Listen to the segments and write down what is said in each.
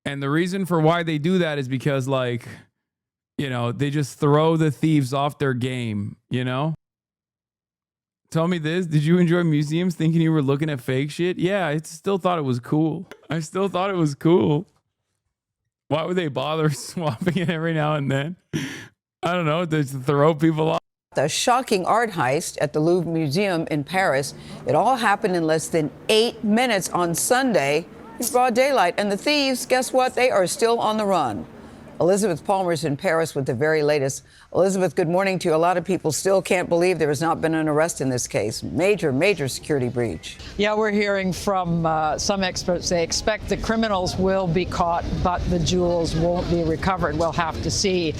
And the reason for why they do that is because, like, you know, they just throw the thieves off their game, you know? Tell me this. Did you enjoy museums thinking you were looking at fake shit? Yeah, I still thought it was cool. I still thought it was cool. Why would they bother swapping it every now and then? I don't know, to throw people off. A shocking art heist at the Louvre Museum in Paris. It all happened in less than 8 minutes on Sunday in broad daylight. And the thieves, guess what? They are still on the run. Elizabeth Palmer's in Paris with the very latest. Elizabeth, good morning to you. A lot of people still can't believe there has not been an arrest in this case. Major, major security breach. Yeah, we're hearing from some experts. They expect the criminals will be caught, but the jewels won't be recovered. We'll have to see.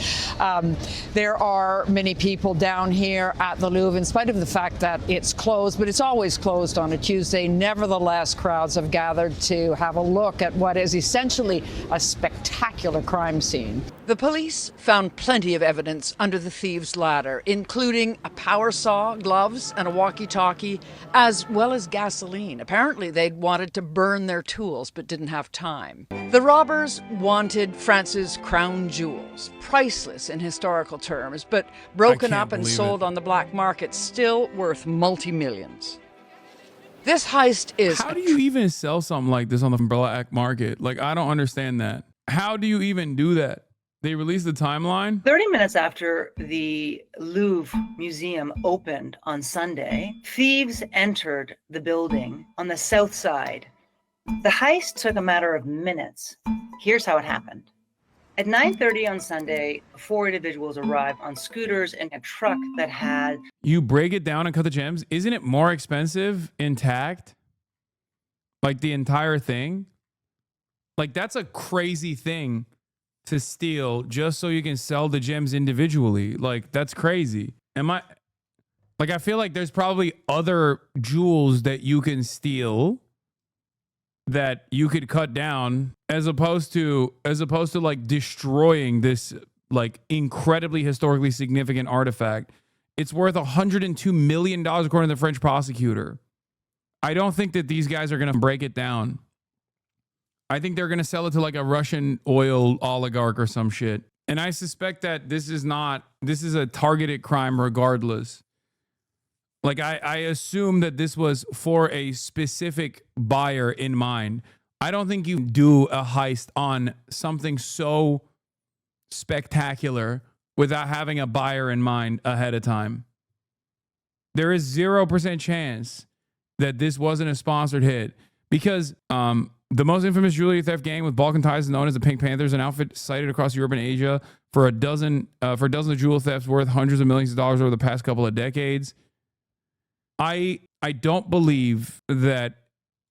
There are many people down here at the Louvre, in spite of the fact that it's closed, but it's always closed on a Tuesday. Nevertheless, crowds have gathered to have a look at what is essentially a spectacular crime scene. The police found plenty of evidence under the thieves' ladder, including a power saw, gloves, and a walkie-talkie, as well as gasoline. Apparently, they'd wanted to burn their tools, but didn't have time. The robbers wanted France's crown jewels, priceless in historical terms, but broken up and sold on the black market, still worth multi-millions. This heist is... How do you even sell something like this on the black market? Like, I don't understand that. How do you even do that? They released the timeline? 30 minutes after the Louvre Museum opened on Sunday, thieves entered the building on the south side. The heist took a matter of minutes. Here's how it happened. At 9:30 on Sunday, 4 individuals arrived on scooters in a truck that had... You break it down and cut the gems? Isn't it more expensive intact? Like the entire thing? Like, that's a crazy thing to steal just so you can sell the gems individually. Like, that's crazy. I feel like there's probably other jewels that you can steal that you could cut down as opposed to like destroying this like incredibly historically significant artifact. It's worth $102 million according to the French prosecutor. I don't think that these guys are going to break it down. I think they're going to sell it to like a Russian oil oligarch or some shit. And I suspect that this is a targeted crime regardless. Like, I assume that this was for a specific buyer in mind. I don't think you do a heist on something so spectacular without having a buyer in mind ahead of time. There is 0% chance that this wasn't a sponsored hit because, the most infamous jewelry theft gang with Balkan ties, known as the Pink Panthers, an outfit cited across Europe and Asia for dozens of jewel thefts worth hundreds of millions of dollars over the past couple of decades. I don't believe that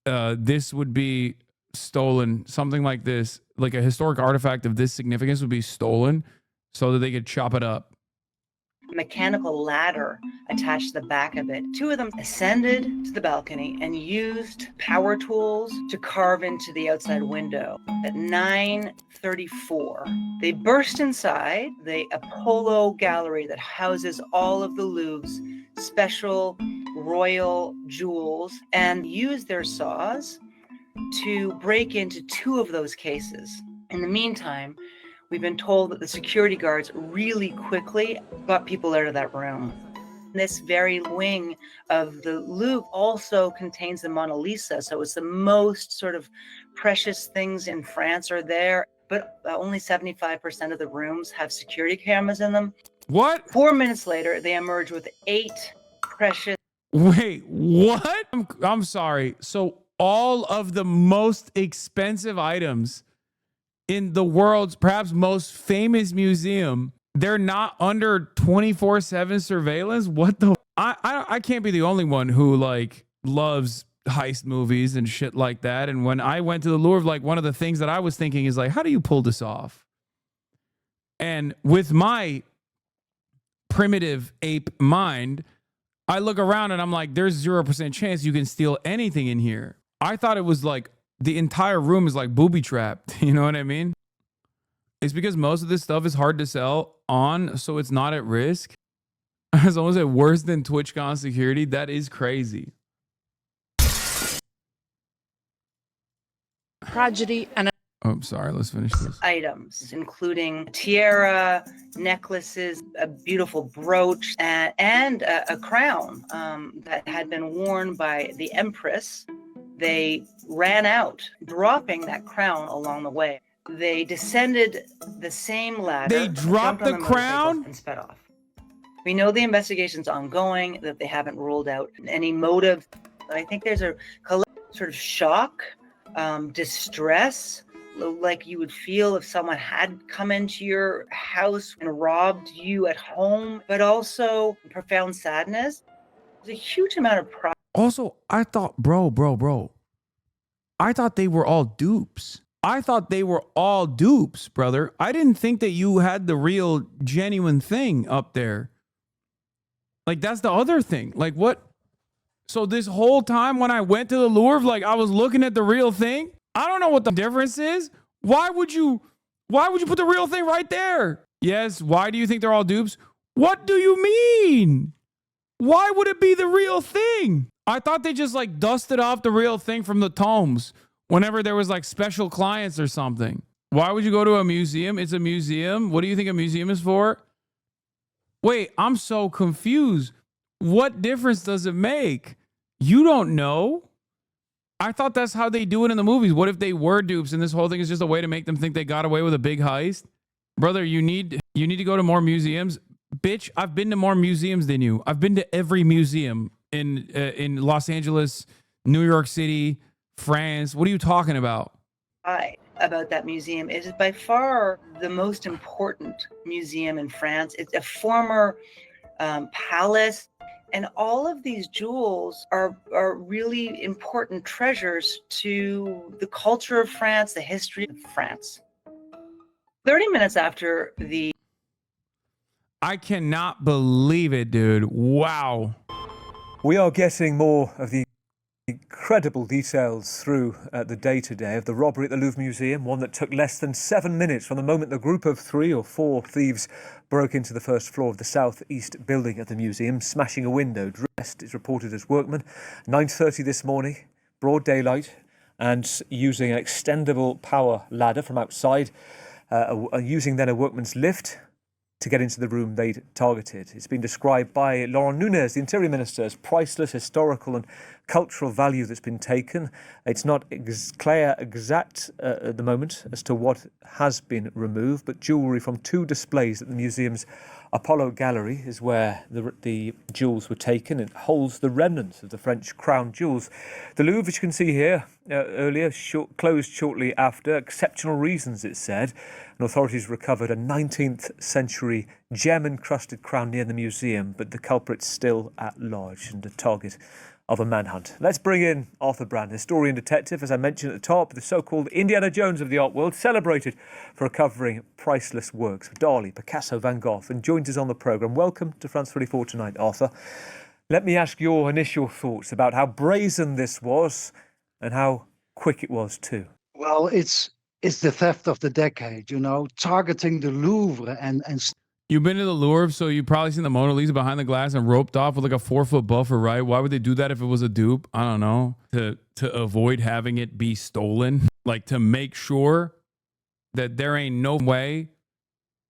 this would be stolen. Something like this, like a historic artifact of this significance, would be stolen so that they could chop it up. Mechanical ladder attached to the back of it. 2 of them ascended to the balcony and used power tools to carve into the outside window. At 9:34, they burst inside the Apollo gallery that houses all of the Louvre's special royal jewels and used their saws to break into 2 of those cases. In the meantime, we've been told that the security guards really quickly got people out of that room. This very wing of the Louvre also contains the Mona Lisa, so it's the most sort of precious things in France are there, but only 75% of the rooms have security cameras in them. What? 4 minutes later, they emerge with 8 precious... Wait, what? I'm sorry. So all of the most expensive items in the world's perhaps most famous museum, they're not under 24/7 surveillance? What the? I can't be the only one who like loves heist movies and shit like that. And when I went to the Louvre, like one of the things that I was thinking is like, how do you pull this off? And with my primitive ape mind, I look around and I'm like, there's 0% chance you can steal anything in here. I thought it was like the entire room is like booby trapped. You know what I mean? It's because most of this stuff is hard to sell on, so it's not at risk. It's almost at worse than TwitchCon security. That is crazy. Tragedy and Oh, sorry. Let's finish this. Items, including tiara, necklaces, a beautiful brooch, and a crown that had been worn by the Empress. They ran out, dropping that crown along the way. They descended the same ladder. They dropped jumped on the motorcycles crown? and sped off. We know the investigation's ongoing, that they haven't ruled out any motive. I think there's a sort of shock, distress, like you would feel if someone had come into your house and robbed you at home, but also profound sadness. There's a huge amount of pride. Also, I thought, bro. I thought they were all dupes. I thought they were all dupes, brother. I didn't think that you had the real, genuine thing up there. Like, that's the other thing. Like, what? So this whole time when I went to the Louvre, like, I was looking at the real thing. I don't know what the difference is. Why would you put the real thing right there? Yes, why do you think they're all dupes? What do you mean? Why would it be the real thing? I thought they just like dusted off the real thing from the tomes whenever there was like special clients or something. Why would you go to a museum? It's a museum. What do you think a museum is for? Wait, I'm so confused. What difference does it make? You don't know? I thought that's how they do it in the movies. What if they were dupes and this whole thing is just a way to make them think they got away with a big heist? Brother, you need to go to more museums. Bitch, I've been to more museums than you. I've been to every museum in Los Angeles, New York City, France. What are you talking about? About that museum. It is by far the most important museum in France. It's a former palace, and all of these jewels are really important treasures to the culture of France, the history of France. 30 minutes after the... I cannot believe it, dude. Wow. We are getting more of the incredible details through the day today of the robbery at the Louvre Museum, one that took less than 7 minutes from the moment the group of 3 or 4 thieves broke into the first floor of the southeast building at the museum, smashing a window. Dressed, it's reported, as workmen. 9:30 this morning, broad daylight, and using an extendable power ladder from outside, using then a workman's lift to get into the room they'd targeted. It's been described by Laurent Nunez, the Interior Minister, as priceless historical and cultural value that's been taken. It's not clear exact at the moment as to what has been removed, but jewellery from 2 displays at the museum's Apollo Gallery is where the jewels were taken. It holds the remnants of the French crown jewels. The Louvre, as you can see here, earlier, closed shortly after. Exceptional reasons, it said. And authorities recovered a 19th century gem-encrusted crown near the museum, but the culprit's still at large and a target of a manhunt. Let's bring in Arthur Brand, historian detective, as I mentioned at the top, the so-called Indiana Jones of the art world, celebrated for recovering priceless works of Dali, Picasso, Van Gogh, and joins us on the programme. Welcome to France 24 tonight, Arthur. Let me ask your initial thoughts about how brazen this was and how quick it was too. Well, it's the theft of the decade, targeting the Louvre and You've been to the Louvre, so you've probably seen the Mona Lisa behind the glass and roped off with like a 4-foot buffer, right? Why would they do that if it was a dupe? I don't know. To avoid having it be stolen, like to make sure that there ain't no way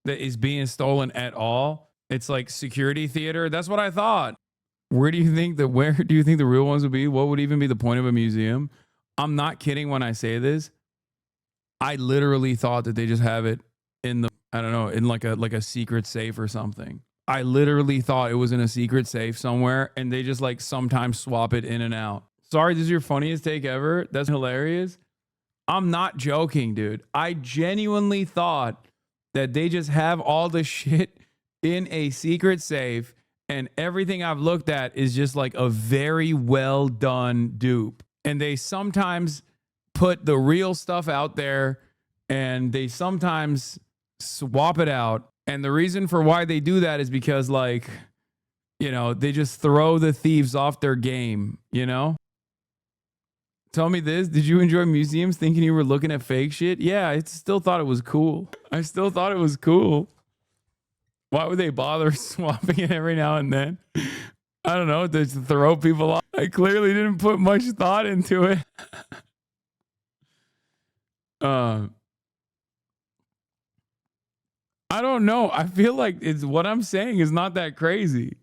that is being stolen at all. It's like security theater. That's what I thought. Where do you think the real ones would be? What would even be the point of a museum? I'm not kidding when I say this. I literally thought that they just have it in the, I don't know, in like a secret safe or something. I literally thought it was in a secret safe somewhere and they just like sometimes swap it in and out. Sorry, this is your funniest take ever. That's hilarious. I'm not joking, dude. I genuinely thought that they just have all the shit in a secret safe and everything I've looked at is just like a very well done dupe. And they sometimes put the real stuff out there and they sometimes swap it out. And the reason for why they do that is because, like, they just throw the thieves off their game, Tell me this. Did you enjoy museums thinking you were looking at fake shit? Yeah, I still thought it was cool. Why would they bother swapping it every now and then? I don't know, to throw people off. I clearly didn't put much thought into it. I don't know. I feel like it's what I'm saying is not that crazy.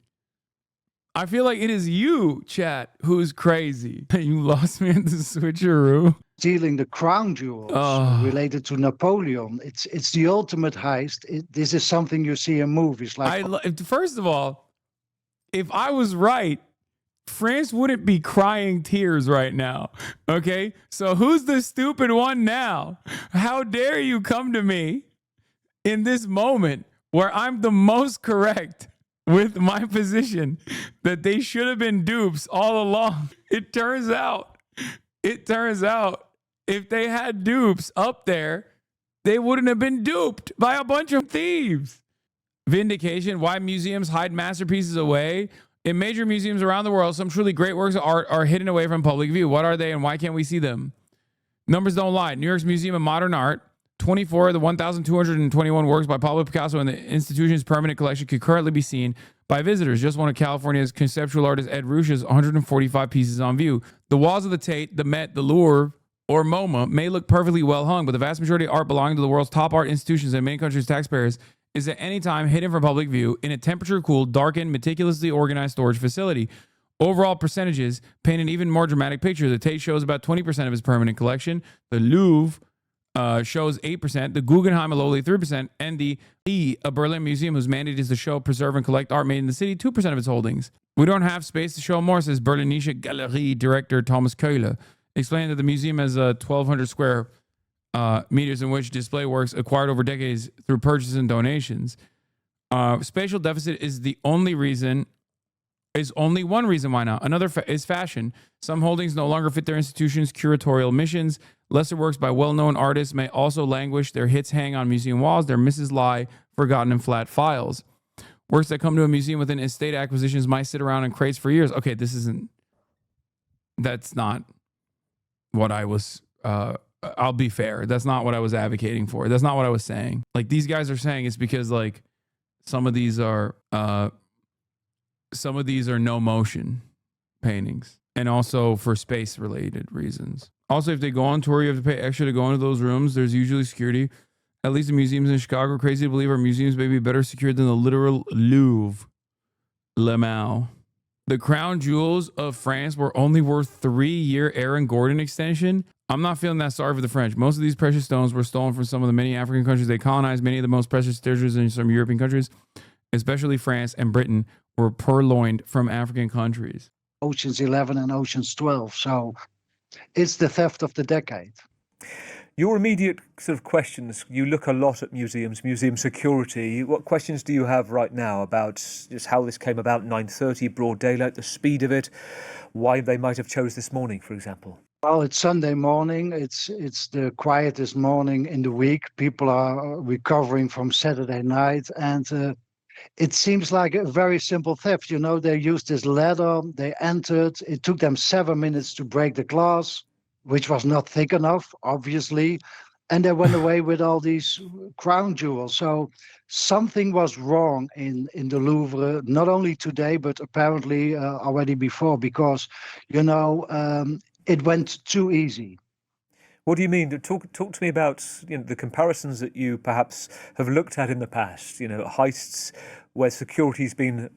I feel like it is you, chat, who's crazy. You lost me at the switcheroo. Stealing the crown jewels related to Napoleon. It's the ultimate heist. This is something you see in movies. Like First of all, if I was right, France wouldn't be crying tears right now. Okay? So who's the stupid one now? How dare you come to me in this moment where I'm the most correct with my position that they should have been dupes all along? It turns out if they had dupes up there, they wouldn't have been duped by a bunch of thieves. Vindication: why museums hide masterpieces away. In major museums around the world, some truly great works of art are hidden away from public view. What are they and why can't we see them? Numbers don't lie. New York's Museum of Modern Art, 24 of the 1,221 works by Pablo Picasso in the institution's permanent collection could currently be seen by visitors. Just one of California's conceptual artist Ed Ruscha's 145 pieces on view. The walls of the Tate, the Met, the Louvre, or MoMA may look perfectly well hung, but the vast majority of art belonging to the world's top art institutions and many countries' taxpayers is at any time hidden from public view in a temperature-cooled, darkened, meticulously organized storage facility. Overall percentages paint an even more dramatic picture. The Tate shows about 20% of its permanent collection. The Louvre shows 8%. The Guggenheim a lowly 3%. And the a Berlin museum, whose mandate is to show, preserve, and collect art made in the city, 2% of its holdings. We don't have space to show more, says Berlinische Galerie director Thomas Köhler, explaining that the museum has 1,200 square meters in which display works acquired over decades through purchases and donations. Spatial deficit is only one reason why not. Another is fashion. Some holdings no longer fit their institution's curatorial missions. Lesser works by well-known artists may also languish. Their hits hang on museum walls. Their misses lie forgotten in flat files. Works that come to a museum within estate acquisitions might sit around in crates for years. Okay, that's not what I was I'll be fair. That's not what I was advocating for. That's not what I was saying. Like, these guys are saying it's because like some of these are no motion paintings, and also for space related reasons. Also, if they go on tour, you have to pay extra to go into those rooms. There's usually security. At least the museums in Chicago. Crazy to believe our museums may be better secured than the literal Louvre. Lemau. The crown jewels of France were only worth 3-year Aaron Gordon extension. I'm not feeling that sorry for the French. Most of these precious stones were stolen from some of the many African countries they colonized. Many of the most precious treasures in some European countries, especially France and Britain, were purloined from African countries. Ocean's 11 and Ocean's 12. So it's the theft of the decade. Your immediate sort of questions, you look a lot at museums, museum security. What questions do you have right now about just how this came about, 9:30, broad daylight, the speed of it, why they might have chose this morning, for example? Well, it's Sunday morning. It's the quietest morning in the week. People are recovering from Saturday night, and it seems like a very simple theft. You know, they used this ladder, they entered. It took them 7 minutes to break the glass, which was not thick enough, obviously. And they went away with all these crown jewels. So something was wrong in the Louvre, not only today, but apparently already before, because, you know, it went too easy. What do you mean? Talk to me about the comparisons that you perhaps have looked at in the past, heists where security's been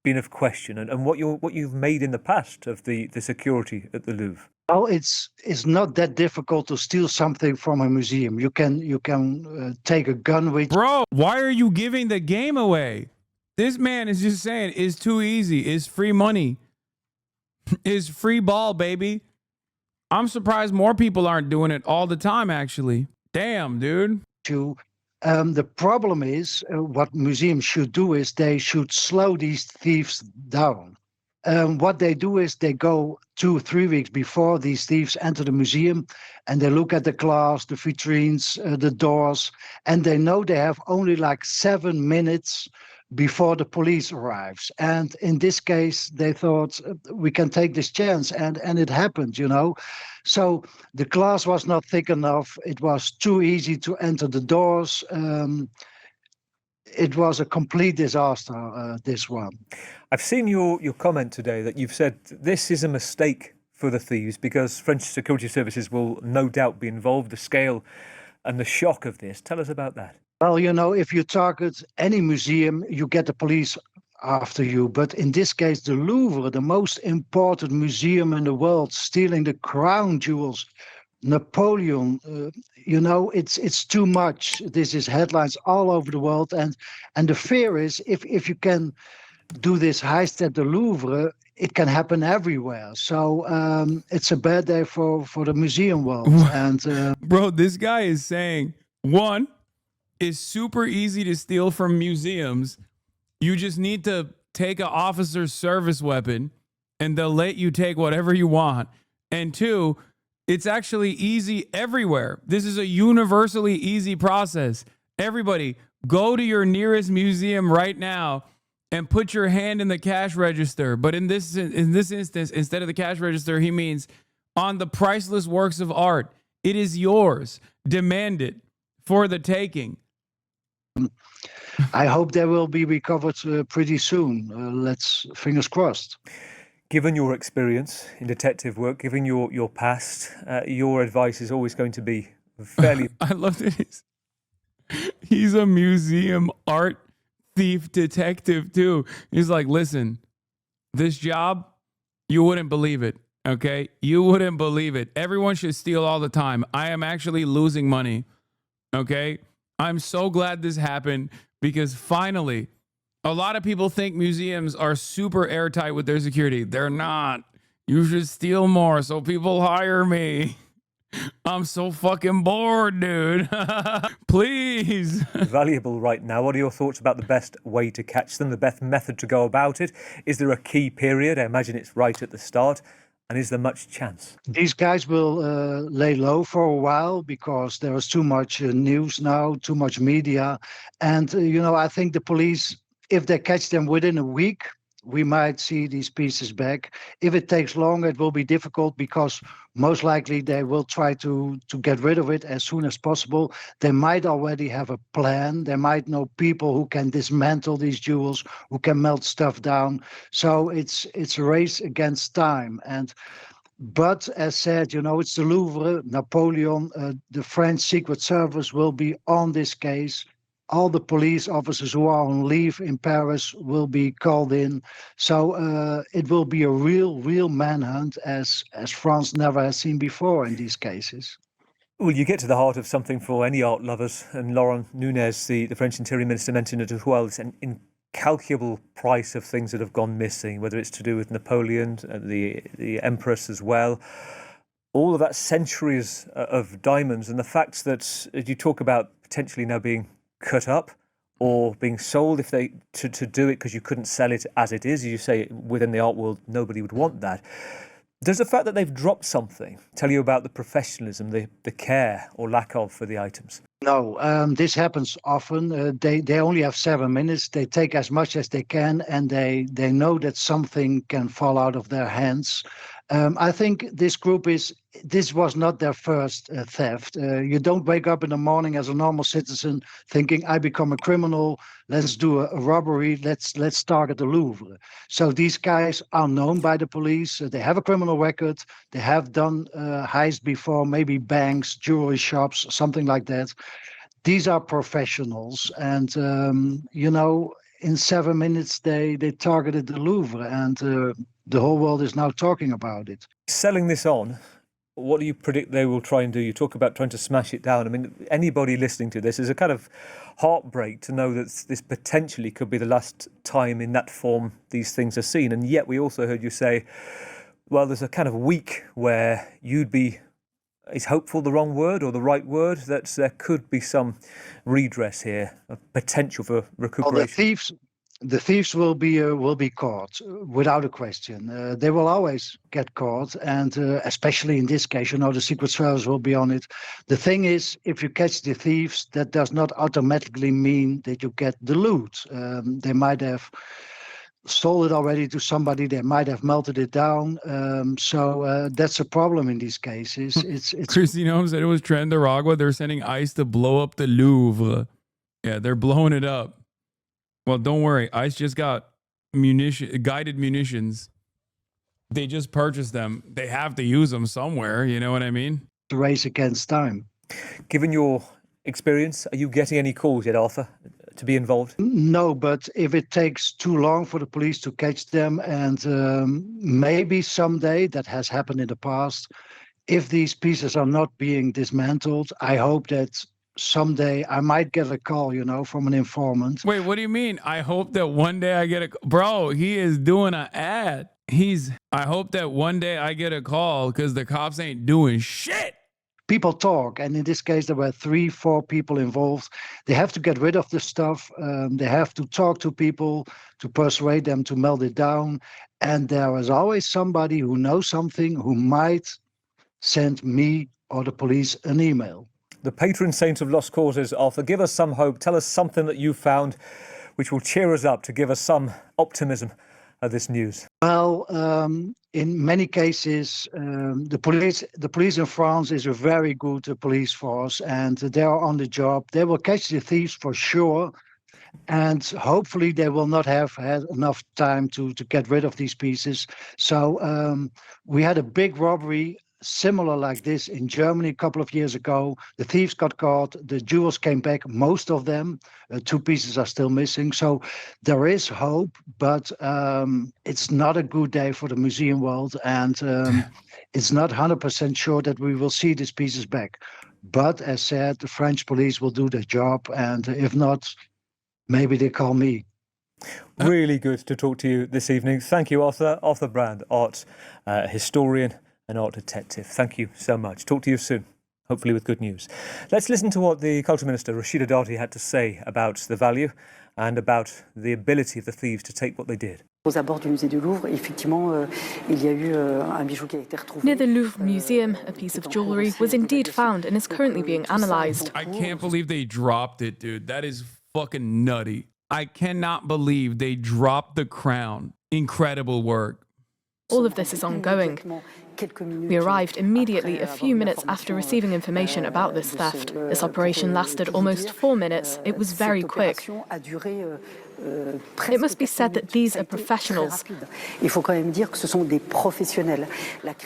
of question, and what you've made in the past of the security at the Louvre. Well, it's not that difficult to steal something from a museum. You can take a gun with. Bro, why are you giving the game away? This man is just saying it's too easy. It's free money. It's free ball, baby. I'm surprised more people aren't doing it all the time, actually. Damn, dude. The problem is what museums should do is they should slow these thieves down. What they do is they go 2-3 weeks before these thieves enter the museum, and they look at the glass, the vitrines, the doors, and they know they have only like 7 minutes before the police arrives. And in this case, they thought we can take this chance, and it happened, So the glass was not thick enough. It was too easy to enter the doors. It was a complete disaster, this one. I've seen your comment today that you've said this is a mistake for the thieves because French security services will no doubt be involved. The scale and the shock of this. Tell us about that. Well, you know, if you target any museum, you get the police after you. But in this case, the Louvre, the most important museum in the world, stealing the crown jewels, Napoleon, you know, it's too much. This is headlines all over the world, and the fear is if you can do this heist at the Louvre, it can happen everywhere. So it's a bad day for the museum world. And Bro, this guy is saying, one, it's super easy to steal from museums. You just need to take an officer's service weapon and they'll let you take whatever you want. And two, it's actually easy everywhere. This is a universally easy process. Everybody, go to your nearest museum right now and put your hand in the cash register. But in this instance, instead of the cash register, he means on the priceless works of art. It is yours. Demand it for the taking. I hope they will be recovered pretty soon. Let's fingers crossed. Given your experience in detective work, given your past, your advice is always going to be fairly. I love this. He's a museum art thief detective too. He's like, listen, this job, you wouldn't believe it. Okay, you wouldn't believe it. Everyone should steal all the time. I am actually losing money. Okay, I'm so glad this happened because finally, a lot of people think museums are super airtight with their security. They're not. You should steal more so people hire me. I'm so fucking bored, dude. Please. Valuable right now. What are your thoughts about the best way to catch them, the best method to go about it? Is there a key period? I imagine it's right at the start. And is there much chance? These guys will lay low for a while because there is too much news now, too much media. And, you know, I think the police, if they catch them within a week, we might see these pieces back. If it takes longer, it will be difficult because most likely they will try to get rid of it as soon as possible. They might already have a plan. They might know people who can dismantle these jewels, who can melt stuff down. So it's a race against time. But as said, you know, it's the Louvre, Napoleon, the French Secret Service will be on this case. All the police officers who are on leave in Paris will be called in. So it will be a real manhunt as France never has seen before in these cases. Well, you get to the heart of something for any art lovers, and Laurent Nunez, the French Interior Minister, mentioned it as well. It's an incalculable price of things that have gone missing, whether it's to do with Napoleon, the Empress as well. All of that centuries of diamonds, and the fact that you talk about potentially now being cut up or being sold if they to do it because you couldn't sell it as it is. As you say, within the art world, nobody would want that. Does the fact that they've dropped something tell you about the professionalism, the care or lack of for the items? No, this happens often. They only have 7 minutes. They take as much as they can, and they know that something can fall out of their hands. I think this was not their first theft. You don't wake up in the morning as a normal citizen thinking, I become a criminal, let's do a robbery, let's target the Louvre. So these guys are known by the police. They have a criminal record. They have done heists before, maybe banks, jewelry shops, something like that. These are professionals. And, you know, in 7 minutes, they targeted the Louvre, and the whole world is now talking about it. Selling this on, what do you predict they will try and do? You talk about trying to smash it down. I mean, anybody listening to this is a kind of heartbreak to know that this potentially could be the last time in that form these things are seen. And yet we also heard you say, well, there's a kind of week where you'd be, is hopeful the wrong word or the right word, that there could be some redress here, a potential for recuperation? Well, the thieves will be caught without a question. They will always get caught, and especially in this case, you know, the Secret Service will be on it. The thing is, if you catch the thieves, that does not automatically mean that you get the loot. They might have sold it already to somebody. They might have melted it down. So that's a problem in these cases. It's Christy Gnome said it was Trendaragua. They're sending ICE to blow up the Louvre. Yeah, they're blowing it up. Well, don't worry. ICE just got guided munitions. They just purchased them. They have to use them somewhere. You know what I mean? a race against time. Given your experience? Are you getting any calls yet, Arthur, to be involved? No, but if it takes too long for the police to catch them, and maybe someday, that has happened in the past, if these pieces are not being dismantled, I hope that someday I might get a call, from an informant. Wait, what do you mean? I hope that one day I get a... Bro, he is doing an ad. I hope that one day I get a call because the cops ain't doing shit. People talk, and in this case there were 3-4 people involved. They have to get rid of the stuff. They have to talk to people to persuade them to melt it down, and there is always somebody who knows something who might send me or the police an email. The patron saint of lost causes, Arthur, give us some hope. Tell us something that you found which will cheer us up, to give us some optimism of this news. Well, in many cases, the police in France is a very good police force, and they are on the job. They will catch the thieves for sure, and hopefully they will not have had enough time to get rid of these pieces. So we had a big robbery similar like this in Germany a couple of years ago. The thieves got caught, the jewels came back, most of them. 2 pieces are still missing. So there is hope, but it's not a good day for the museum world, and it's not 100% sure that we will see these pieces back. But as said, the French police will do their job, and if not, maybe they call me. Really good to talk to you this evening. Thank you, Arthur. Arthur Brand, art historian and art detective. Thank you so much. Talk to you soon, hopefully with good news. Let's listen to what the Culture Minister, Rashida Dati, had to say about the value and about the ability of the thieves to take what they did. Aux abords du musée du Louvre, effectivement, il y a eu un bijou qui a été retrouvé. Near the Louvre Museum, a piece of jewellery was indeed found and is currently being analysed. I can't believe they dropped it, dude. That is fucking nutty. I cannot believe they dropped the crown. Incredible work. All of this is ongoing. We arrived immediately a few minutes after receiving information about this theft. This operation lasted almost 4 minutes. It was very quick. It must be said that these are professionals.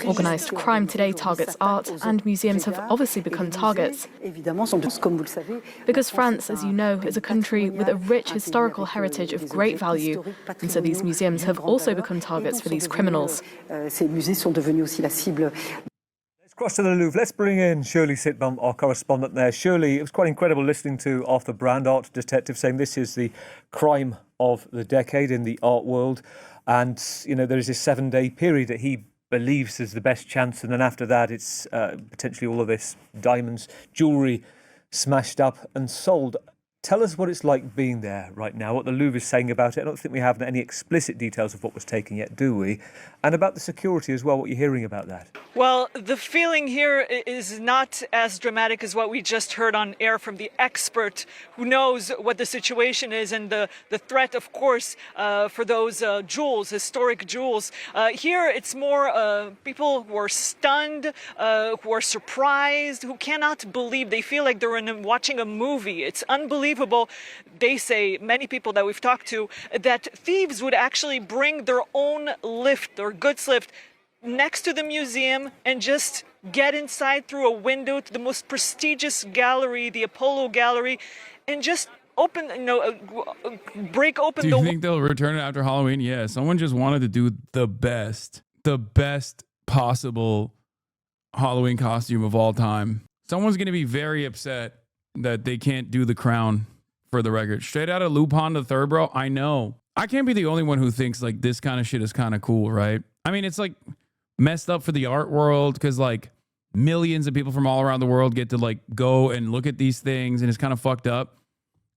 Organised crime today targets art, and museums have obviously become targets. Because France, as you know, is a country with a rich historical heritage of great value, and so these museums have also become targets for these criminals. Let's cross to the Louvre. Let's bring in Shirley Sitbum, our correspondent there. Shirley, it was quite incredible listening to Arthur Brand, art detective, saying this is the crime of the decade in the art world. And, there is this 7-day period that he believes is the best chance. And then after that, it's potentially all of this diamonds, jewellery smashed up and sold. Tell us what it's like being there right now, what the Louvre is saying about it. I don't think we have any explicit details of what was taken yet, do we? And about the security as well, what you're hearing about that. Well, the feeling here is not as dramatic as what we just heard on air from the expert who knows what the situation is and the threat, of course, for those jewels, historic jewels. Here, it's more people who are stunned, who are surprised, who cannot believe. They feel like they're watching a movie. It's unbelievable. They say, many people that we've talked to, that thieves would actually bring their own lift, their goods lift, next to the museum and just get inside through a window to the most prestigious gallery, the Apollo Gallery, and just open, break open Do you think they'll return it after Halloween? Yeah, someone just wanted to do the best possible Halloween costume of all time. Someone's going to be very upset that they can't do the crown, for the record. Straight out of Lupin the Third, bro. I know. I can't be the only one who thinks like this kind of shit is kind of cool, right? I mean, it's like messed up for the art world because like millions of people from all around the world get to like go and look at these things, and it's kind of fucked up.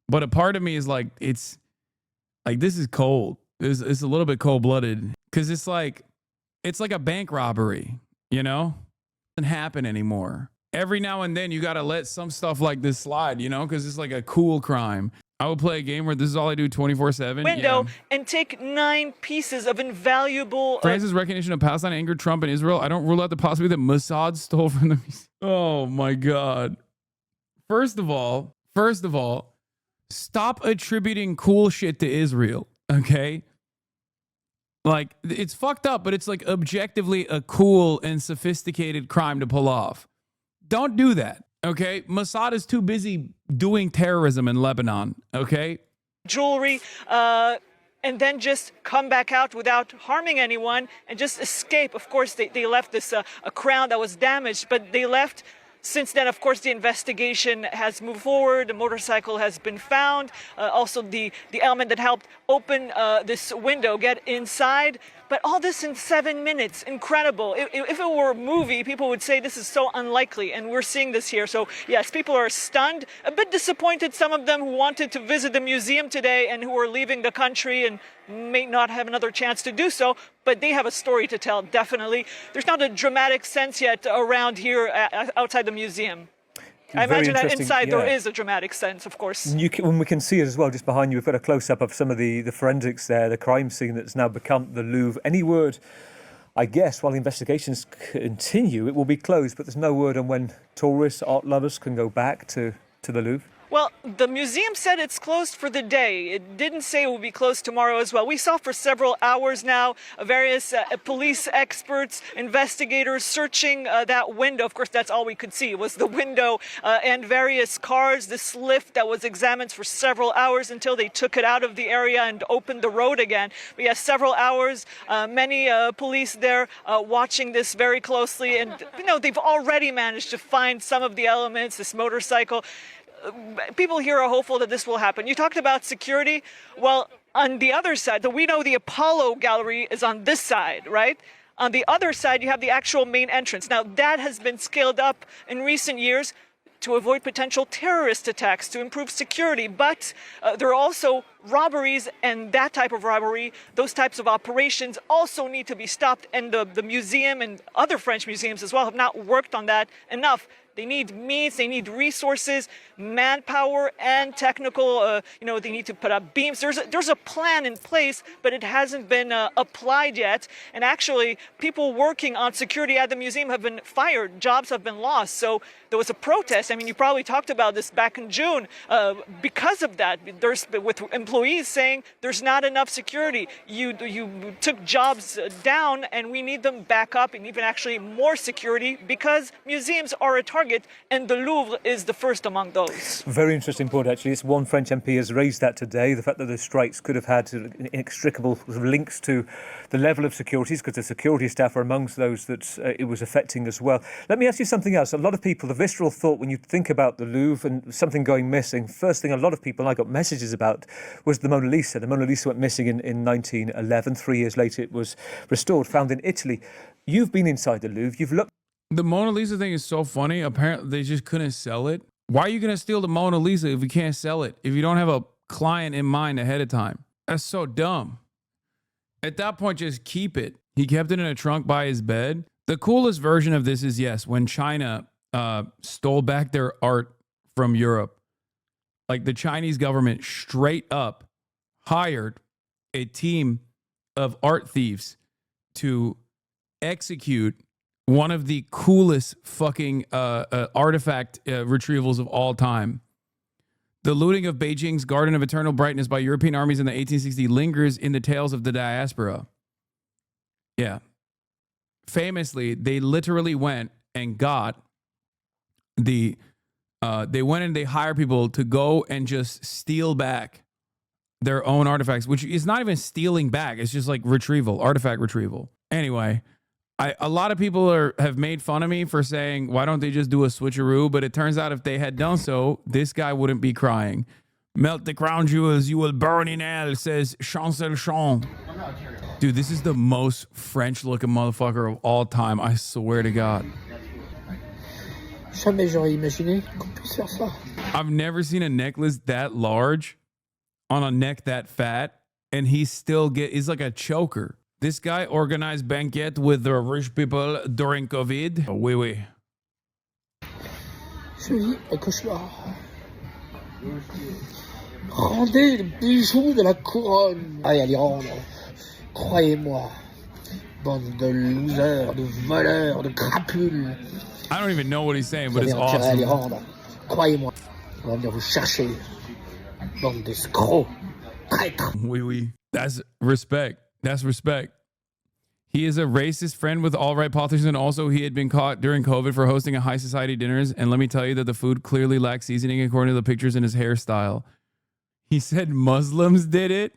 But a part of me is like, it's like, this is cold. It's a little bit cold-blooded because it's like a bank robbery, It doesn't happen anymore. Every now and then you got to let some stuff like this slide, because it's like a cool crime. I would play a game where this is all I do 24/7. Window and take 9 pieces of invaluable. France's recognition of Palestine angered Trump and Israel. I don't rule out the possibility that Mossad stole from the. Oh my God! First of all, stop attributing cool shit to Israel. Okay, like it's fucked up, but it's like objectively a cool and sophisticated crime to pull off. Don't do that. Okay, Mossad is too busy doing terrorism in Lebanon. Okay, jewelry, and then just come back out without harming anyone and just escape. Of course, they left this a crown that was damaged, but they left. Since then, of course, the investigation has moved forward. The motorcycle has been found. Also, the element that helped open this window, get inside. But all this in 7 minutes, incredible. If it were a movie, people would say this is so unlikely, and we're seeing this here. So yes, people are stunned, a bit disappointed, some of them who wanted to visit the museum today and who are leaving the country and may not have another chance to do so, but they have a story to tell, definitely. There's not a dramatic sense yet around here outside the museum. I imagine that inside there is a dramatic sense, of course. When we can see it as well, just behind you, we've got a close-up of some of the forensics there, the crime scene that's now become the Louvre. Any word, I guess, while the investigations continue, it will be closed, but there's no word on when tourists, art lovers can go back to the Louvre? Well, the museum said it's closed for the day. It didn't say it will be closed tomorrow as well. We saw for several hours now various police experts, investigators searching that window. Of course, that's all we could see was the window and various cars, this lift that was examined for several hours until they took it out of the area and opened the road again. We had several hours, many police there watching this very closely. And, you know, they've already managed to find some of the elements, this motorcycle. People here are hopeful that this will happen. You talked about security. Well, on the other side, we know the Apollo Gallery is on this side, right? On the other side, you have the actual main entrance. Now, that has been scaled up in recent years to avoid potential terrorist attacks, to improve security. But there are also robberies, and that type of robbery, those types of operations also need to be stopped. And the museum and other French museums as well have not worked on that enough. They need means, they need resources, manpower, and technical, they need to put up beams. There's a plan in place, but it hasn't been applied yet. And actually, people working on security at the museum have been fired. Jobs have been lost. So there was a protest. I mean, you probably talked about this back in June. Because of that, with employees saying there's not enough security. You took jobs down, and we need them back up, and even actually more security, because museums are a target, and the Louvre is the first among those. Very interesting point, actually. It's one French MP has raised that today, the fact that the strikes could have had inextricable links to the level of securities, because the security staff are amongst those that it was affecting as well. Let me ask you something else. A lot of people, the visceral thought when you think about the Louvre and something going missing, first thing a lot of people I got messages about was the Mona Lisa. The Mona Lisa went missing in 1911. 3 years later, it was restored, found in Italy. You've been inside the Louvre. You've looked. The Mona Lisa thing is so funny. Apparently, they just couldn't sell it. Why are you going to steal the Mona Lisa if you can't sell it? If you don't have a client in mind ahead of time? That's so dumb. At that point, just keep it. He kept it in a trunk by his bed. The coolest version of this is, yes, when China stole back their art from Europe. Like, the Chinese government straight up hired a team of art thieves to execute one of the coolest fucking artifact retrievals of all time. The looting of Beijing's Garden of Eternal Brightness by European armies in the 1860s lingers in the tales of the diaspora. Yeah. Famously, they literally went and got they went and they hired people to go and just steal back their own artifacts, which is not even stealing back. It's just like retrieval, artifact retrieval. Anyway, a lot of people have made fun of me for saying, why don't they just do a switcheroo? But it turns out if they had done so, this guy wouldn't be crying. Melt the crown jewels, you will burn in hell, says Chancel Chon. Dude, this is the most French-looking motherfucker of all time. I swear to God. I've never seen a necklace that large on a neck that fat, and he still is like a choker. This guy organized banquet with the rich people during COVID. Oh, oui, oui. Rendez le bijou de la couronne. Allez, allez, rendre. Croyez-moi. Bande de losers, de voleurs, de crapules. I don't even know what he's saying, but it's awesome. Allez, rendre. Croyez-moi. On va venir vous chercher. Bande d'escrocs. Traîtres. Oui, oui. That's respect. That's respect. He is a racist friend with alt-right politicians, and also he had been caught during COVID for hosting a high society dinners. And let me tell you that the food clearly lacks seasoning according to the pictures in his hairstyle. He said Muslims did it.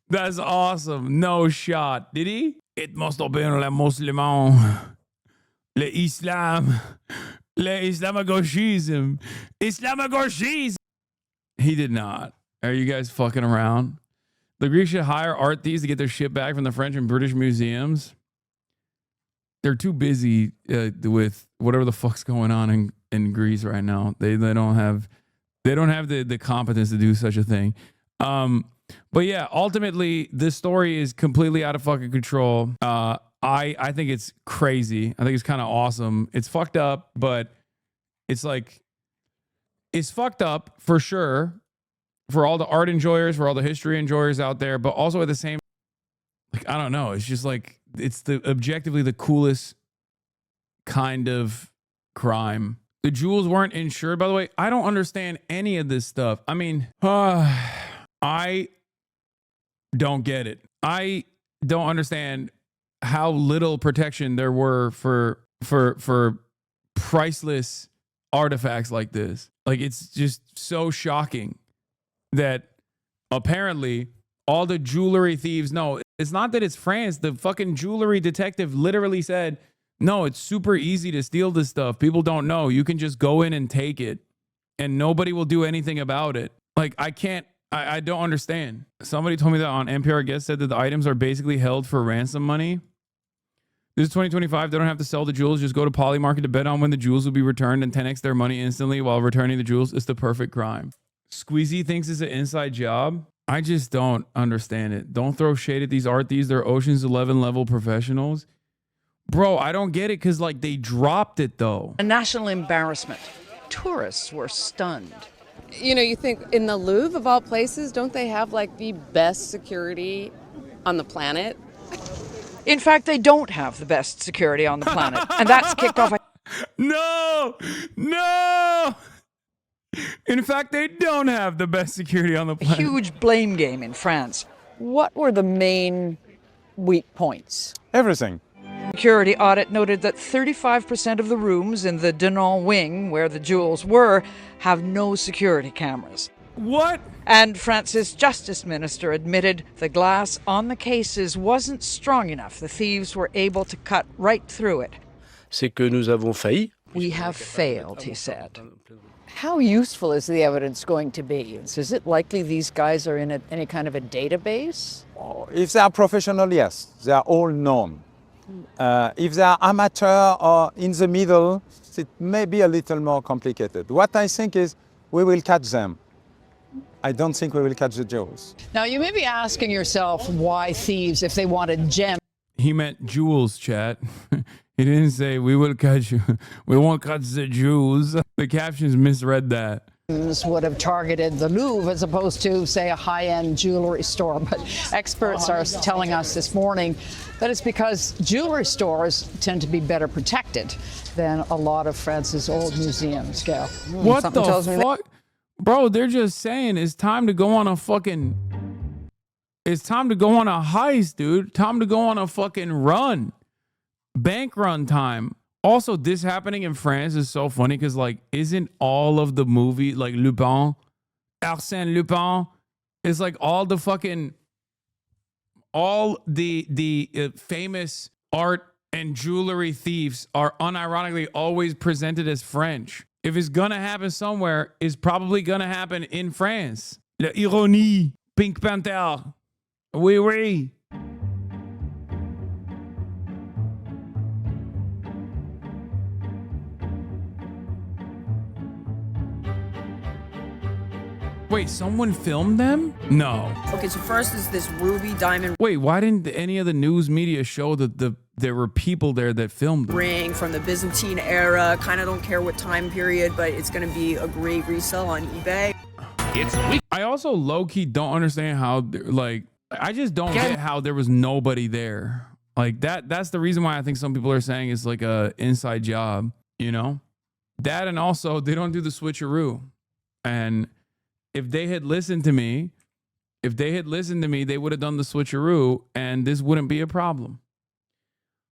That's awesome. No shot. Did he? It must have been le musulman, le Islam, le Islamagoshism, Islamagoshism. He did not. Are you guys fucking around? The Greeks should hire art thieves to get their shit back from the French and British museums. They're too busy with whatever the fuck's going on in Greece right now. They don't have the competence to do such a thing. But yeah, ultimately, this story is completely out of fucking control. I think it's crazy. I think it's kind of awesome. It's fucked up, but it's like, it's fucked up for sure for all the art enjoyers, for all the history enjoyers out there, but also at the same, like, I don't know. It's just like, it's the objectively the coolest kind of crime. The jewels weren't insured, by the way. I don't understand any of this stuff. I mean, I don't get it. I don't understand how little protection there were for priceless artifacts like this. Like, it's just so shocking that apparently all the jewelry thieves know. It's not that it's France. The fucking jewelry detective literally said, no, it's super easy to steal this stuff. People don't know. You can just go in and take it and nobody will do anything about it. Like, I don't understand. Somebody told me that on NPR Guest said that the items are basically held for ransom money. This is 2025. They don't have to sell the jewels. Just go to Polymarket to bet on when the jewels will be returned and 10x their money instantly while returning the jewels. It's the perfect crime. Squeezy thinks it's an inside job. I just don't understand it. Don't throw shade at these art thieves. They're Ocean's 11 level professionals. Bro, I don't get it because, like, they dropped it, though. A national embarrassment. Tourists were stunned. You know, you think in the Louvre, of all places, don't they have, like, the best security on the planet? In fact, they don't have the best security on the planet. And that's kicked off. No! In fact, they don't have the best security on the planet. Huge blame game in France. What were the main weak points? Everything. Security audit noted that 35% of the rooms in the Denon wing, where the jewels were, have no security cameras. What? And France's justice minister admitted the glass on the cases wasn't strong enough. The thieves were able to cut right through it. C'est que nous avons failli. We have failed, he said. How useful is the evidence going to be? Is it likely these guys are in any kind of a database? If they are professional, yes, they are all known. If they are amateur or in the middle, it may be a little more complicated. What I think is we will catch them. I don't think we will catch the jewels. Now, you may be asking yourself why thieves, if they wanted gems. He meant jewels, chat. He didn't say we will catch you. We won't catch the jewels. The captions misread that. Would have targeted the Louvre as opposed to, say, a high-end jewelry store. But experts are telling us this morning that it's because jewelry stores tend to be better protected than a lot of France's old museums, Gail. What the fuck? Bro, they're just saying it's time to go on a fucking... It's time to go on a heist, dude. Time to go on a fucking run. Bank run time. Also, this happening in France is so funny because, like, isn't all of the movie, like, Lupin, Arsène Lupin, is like all the fucking, all the famous art and jewelry thieves are unironically always presented as French. If it's gonna happen somewhere, it's probably gonna happen in France. La ironie, Pink Panther. Oui, oui. Wait, someone filmed them? No. Okay, so first is this ruby diamond Wait, why didn't any of the news media show that there were people there that filmed them? ring from the Byzantine era. Kind of don't care what time period, but it's going to be a great resell on eBay. I also low-key don't understand how, like, I just don't get how there was nobody there. Like, that's the reason why I think some people are saying it's like a inside job, you know? That, and also they don't do the switcheroo. And if they had listened to me If they had listened to me, they would have done the switcheroo and this wouldn't be a problem.